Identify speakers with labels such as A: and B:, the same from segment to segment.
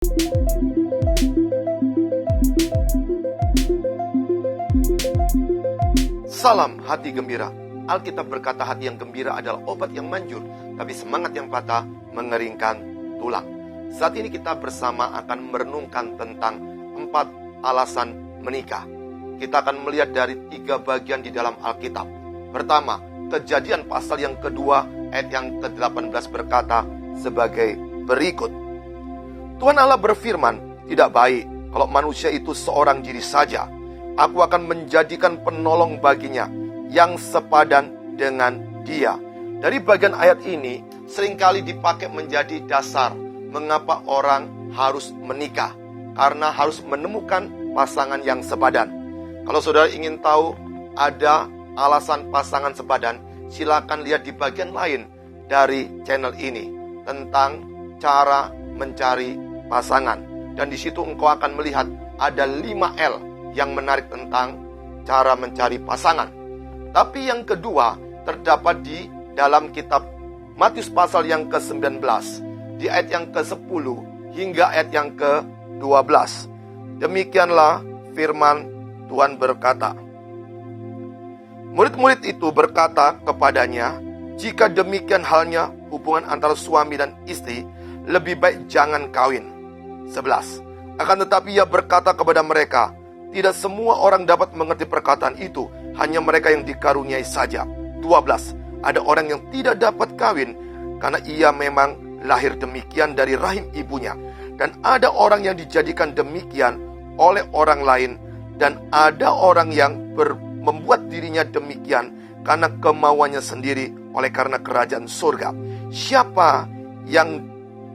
A: Salam hati gembira. Alkitab berkata hati yang gembira adalah obat yang manjur, tapi semangat yang patah mengeringkan tulang. Saat ini kita bersama akan merenungkan tentang 4 alasan menikah. Kita akan melihat dari 3 bagian di dalam Alkitab. Pertama, Kejadian pasal yang kedua ayat yang ke-18 berkata sebagai berikut. Tuhan Allah berfirman, tidak baik kalau manusia itu seorang diri saja. Aku akan menjadikan penolong baginya yang sepadan dengan dia. Dari bagian ayat ini seringkali dipakai menjadi dasar mengapa orang harus menikah. Karena harus menemukan pasangan yang sepadan. Kalau saudara ingin tahu ada alasan pasangan sepadan, silakan lihat di bagian lain dari channel ini tentang cara mencari pasangan. Dan di situ engkau akan melihat ada 5L yang menarik tentang cara mencari pasangan. Tapi yang kedua terdapat di dalam kitab Matius pasal yang ke-19, di ayat yang ke-10 hingga ayat yang ke-12. Demikianlah firman Tuhan berkata. Murid-murid itu berkata kepadanya, jika demikian halnya hubungan antara suami dan istri, lebih baik jangan kawin. 11. Akan tetapi ia berkata kepada mereka, tidak semua orang dapat mengerti perkataan itu, hanya mereka yang dikaruniai saja. 12. Ada orang yang tidak dapat kawin, karena ia memang lahir demikian dari rahim ibunya. Dan ada orang yang dijadikan demikian oleh orang lain, dan ada orang yang membuat dirinya demikian karena kemauannya sendiri oleh karena kerajaan surga. Siapa yang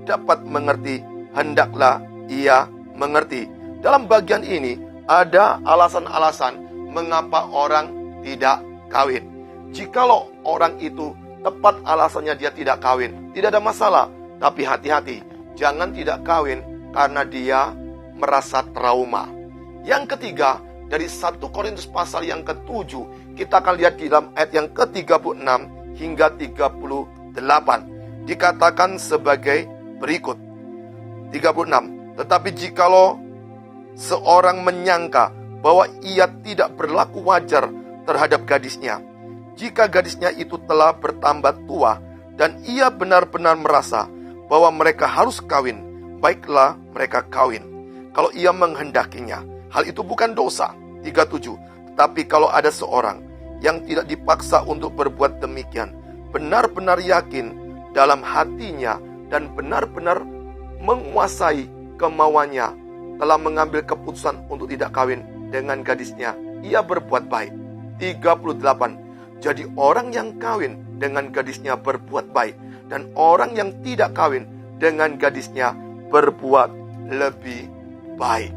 A: dapat mengerti, hendaklah ia mengerti. Dalam bagian ini ada alasan-alasan mengapa orang tidak kawin. Jikalau orang itu tepat alasannya dia tidak kawin, tidak ada masalah. Tapi hati-hati, jangan tidak kawin karena dia merasa trauma. Yang ketiga, dari 1 Korintus pasal yang ke-7, kita akan lihat di dalam ayat yang ke-36 hingga 38. Dikatakan sebagai berikut. 36. Tetapi jikalau seorang menyangka bahwa ia tidak berlaku wajar terhadap gadisnya, jika gadisnya itu telah bertambah tua dan ia benar-benar merasa bahwa mereka harus kawin, baiklah mereka kawin. Kalau ia menghendakinya, hal itu bukan dosa. 37. Tetapi kalau ada seorang yang tidak dipaksa untuk berbuat demikian, benar-benar yakin dalam hatinya dan benar-benar menguasai kemauannya, telah mengambil keputusan untuk tidak kawin dengan gadisnya, ia berbuat baik. 38. Jadi orang yang kawin dengan gadisnya berbuat baik, dan orang yang tidak kawin dengan gadisnya berbuat lebih baik.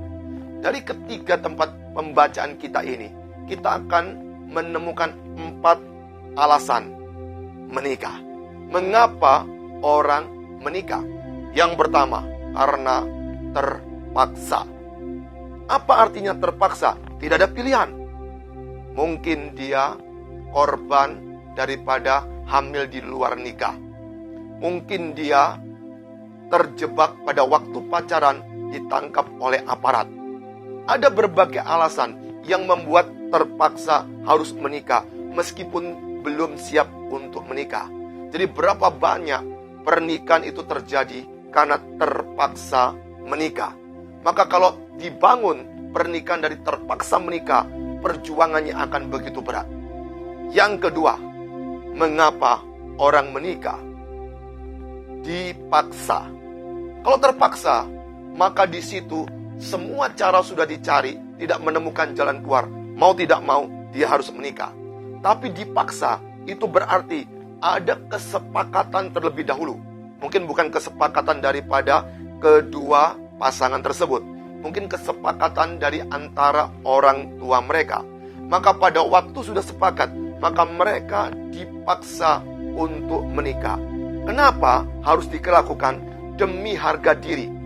A: Dari ketiga tempat pembacaan kita ini, kita akan menemukan 4 alasan menikah. Mengapa orang menikah? Yang pertama, karena terpaksa. Apa artinya terpaksa? Tidak ada pilihan. Mungkin dia korban daripada hamil di luar nikah. Mungkin dia terjebak pada waktu pacaran, ditangkap oleh aparat. Ada berbagai alasan yang membuat terpaksa harus menikah meskipun belum siap untuk menikah. Jadi berapa banyak pernikahan itu terjadi karena terpaksa menikah. Maka kalau dibangun pernikahan dari terpaksa menikah, perjuangannya akan begitu berat. Yang kedua, mengapa orang menikah? Dipaksa. Kalau terpaksa, maka di situ semua cara sudah dicari, tidak menemukan jalan keluar. Mau tidak mau, dia harus menikah. Tapi dipaksa, itu berarti ada kesepakatan terlebih dahulu. Mungkin bukan kesepakatan daripada kedua pasangan tersebut. Mungkin kesepakatan dari antara orang tua mereka. Maka pada waktu sudah sepakat, maka mereka dipaksa untuk menikah. Kenapa harus dilakukan? Demi harga diri.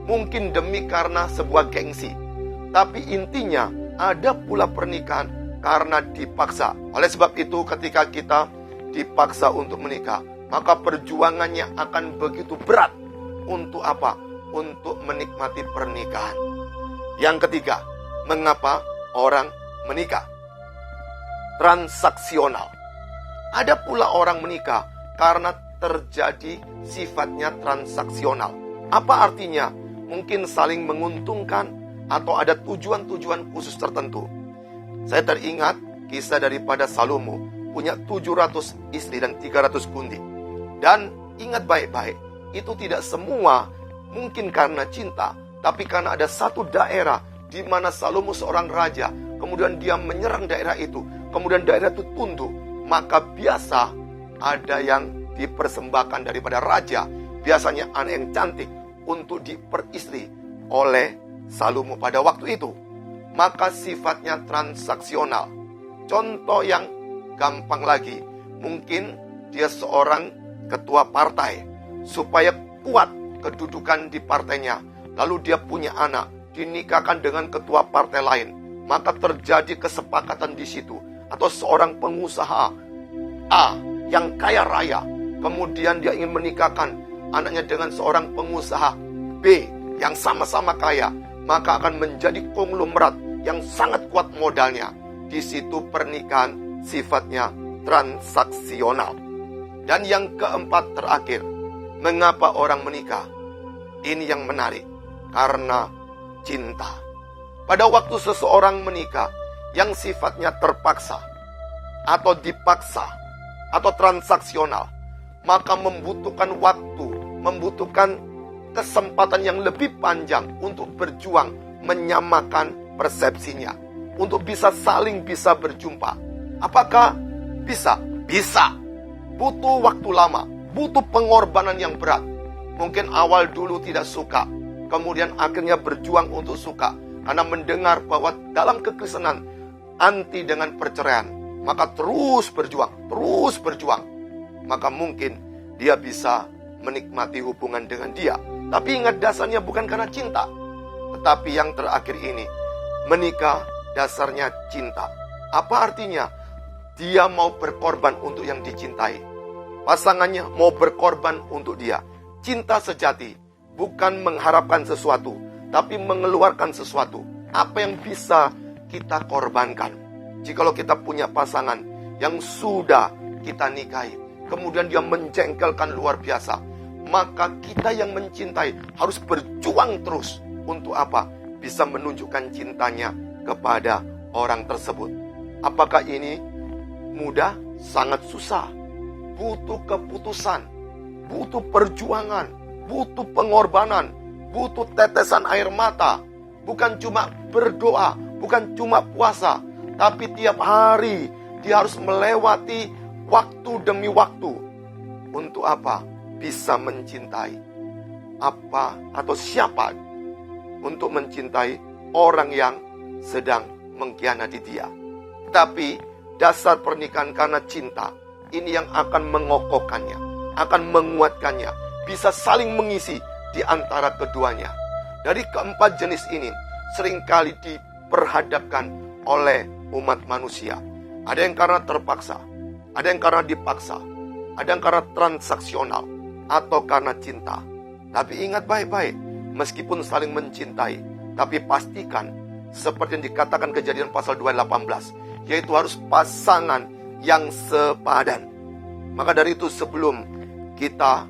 A: Mungkin demi karena sebuah gengsi. Tapi intinya ada pula pernikahan karena dipaksa. Oleh sebab itu ketika kita dipaksa untuk menikah, maka perjuangannya akan begitu berat. Untuk apa? untuk menikmati pernikahan. Yang ketiga, mengapa orang menikah? Transaksional. Ada pula orang menikah karena terjadi sifatnya transaksional. Apa artinya? Mungkin saling menguntungkan atau ada tujuan-tujuan khusus tertentu. Saya teringat kisah daripada Salomo, punya 700 istri dan 300 kunti. Dan ingat baik-baik, itu tidak semua mungkin karena cinta, tapi karena ada satu daerah di mana Salomo seorang raja, kemudian dia menyerang daerah itu, kemudian daerah itu tunduk, maka biasa ada yang dipersembahkan daripada raja, biasanya anak yang cantik, untuk diperistri oleh Salomo pada waktu itu. Maka sifatnya transaksional. Contoh yang gampang lagi, mungkin dia seorang ketua partai, supaya kuat kedudukan di partainya, lalu dia punya anak, dinikahkan dengan ketua partai lain, maka terjadi kesepakatan di situ. Atau seorang pengusaha A yang kaya raya, kemudian dia ingin menikahkan anaknya dengan seorang pengusaha B yang sama-sama kaya, maka akan menjadi konglomerat yang sangat kuat modalnya. Di situ pernikahan sifatnya transaksional. Dan yang keempat terakhir, mengapa orang menikah? Ini yang menarik, karena cinta. Pada waktu seseorang menikah yang sifatnya terpaksa atau dipaksa atau transaksional, maka membutuhkan waktu, membutuhkan kesempatan yang lebih panjang untuk berjuang menyamakan persepsinya, untuk bisa saling bisa berjumpa. Apakah bisa? Bisa. Butuh waktu lama, butuh pengorbanan yang berat. Mungkin awal dulu tidak suka, kemudian akhirnya berjuang untuk suka, karena mendengar bahwa dalam kekristenan anti dengan perceraian, maka terus berjuang, maka mungkin dia bisa menikmati hubungan dengan dia. Tapi ingat, dasarnya bukan karena cinta. Tetapi yang terakhir ini, menikah dasarnya cinta. Apa artinya? Dia mau berkorban untuk yang dicintai. Pasangannya mau berkorban untuk dia. Cinta sejati bukan mengharapkan sesuatu, tapi mengeluarkan sesuatu. Apa yang bisa kita korbankan? Jikalau kita punya pasangan yang sudah kita nikahi, kemudian dia menjengkelkan luar biasa, maka kita yang mencintai harus berjuang terus. Untuk apa? Bisa menunjukkan cintanya kepada orang tersebut. Apakah ini mudah? Sangat susah. Butuh keputusan, butuh perjuangan, butuh pengorbanan, butuh tetesan air mata. Bukan cuma berdoa, bukan cuma puasa, tapi tiap hari dia harus melewati waktu demi waktu. Untuk apa? Bisa mencintai. Apa atau siapa untuk mencintai orang yang sedang mengkhianati dia. Tapi dasar pernikahan karena cinta, ini yang akan mengokohkannya, akan menguatkannya, bisa saling mengisi di antara keduanya. Dari keempat jenis ini seringkali diperhadapkan oleh umat manusia. Ada yang karena terpaksa, ada yang karena dipaksa, ada yang karena transaksional, atau karena cinta. Tapi ingat baik-baik, meskipun saling mencintai, tapi pastikan seperti yang dikatakan Kejadian pasal 2:18, yaitu harus pasangan yang sepadan. Maka dari itu, sebelum kita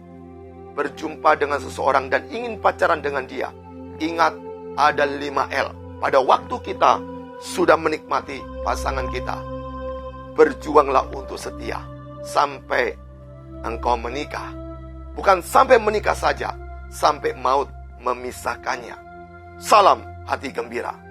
A: berjumpa dengan seseorang dan ingin pacaran dengan dia, ingat ada 5L. Pada waktu kita sudah menikmati pasangan kita, berjuanglah untuk setia sampai engkau menikah. Bukan sampai menikah saja, sampai maut memisahkannya. Salam hati gembira.